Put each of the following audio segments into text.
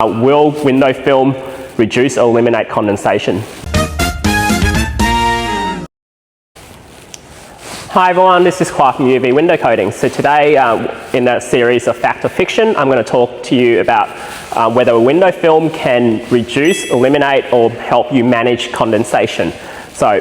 Will window film reduce or eliminate condensation? Hi everyone, this is Clark from UV Window Coating. So today, in a series of Fact or Fiction, I'm going to talk to you about whether a window film can reduce, eliminate, or help you manage condensation. So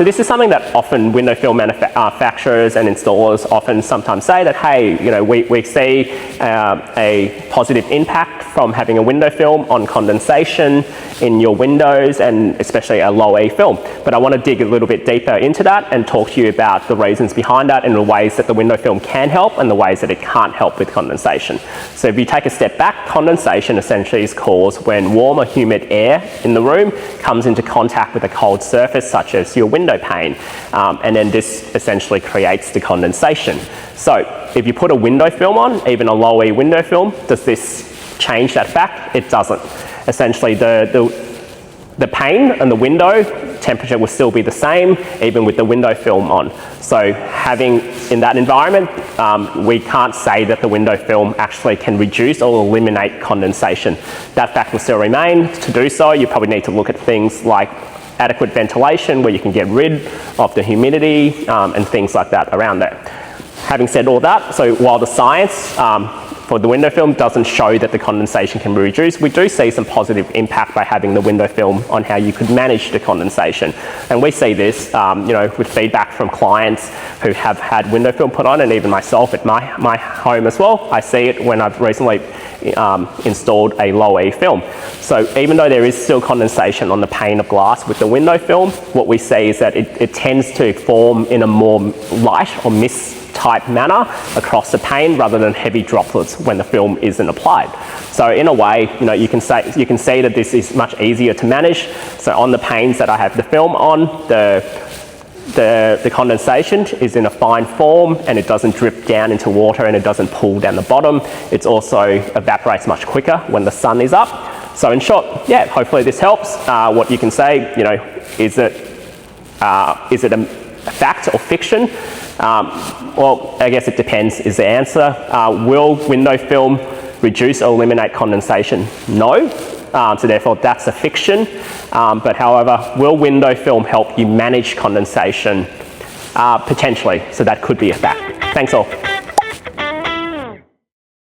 this is something that often window film manufacturers and installers often sometimes say that, hey, you know, we see a positive impact from having a window film on condensation in your windows, and especially a low E film. But I want to dig a little bit deeper into that and talk to you about the reasons behind that and the ways that the window film can help and the ways that it can't help with condensation. So if you take a step back, condensation essentially is caused when warm or humid air in the room comes into contact with a cold surface such as your window pane, and then this essentially creates the condensation. So if you put a window film on, even a low E window film, does this change that fact? It doesn't. Essentially the pane and the window temperature will still be the same even with the window film on. So having in that environment, we can't say that the window film actually can reduce or eliminate condensation. That fact will still remain. To do so, you probably need to look at things like adequate ventilation, where you can get rid of the humidity and things like that around there. Having said all that, so while the science for the window film doesn't show that the condensation can be reduced, we do see some positive impact by having the window film on how you could manage the condensation. And we see this, you know, with feedback from clients who have had window film put on, and even myself at my home as well. I see it when I've recently installed a low E film. So even though there is still condensation on the pane of glass with the window film, what we see is that it tends to form in a more light or mist type manner across the pane rather than heavy droplets when the film isn't applied. So in a way, you know, you can see that this is much easier to manage. So on the panes that I have the film on, the condensation is in a fine form and it doesn't drip down into water and it doesn't pool down the bottom. It also evaporates much quicker when the sun is up. So in short, yeah, hopefully this helps. What you can say, you know, is it a fact or fiction? Well, I guess it depends is the answer. Will window film reduce or eliminate condensation? No. So therefore that's a fiction. But however, will window film help you manage condensation? Potentially. So that could be a fact. Thanks all.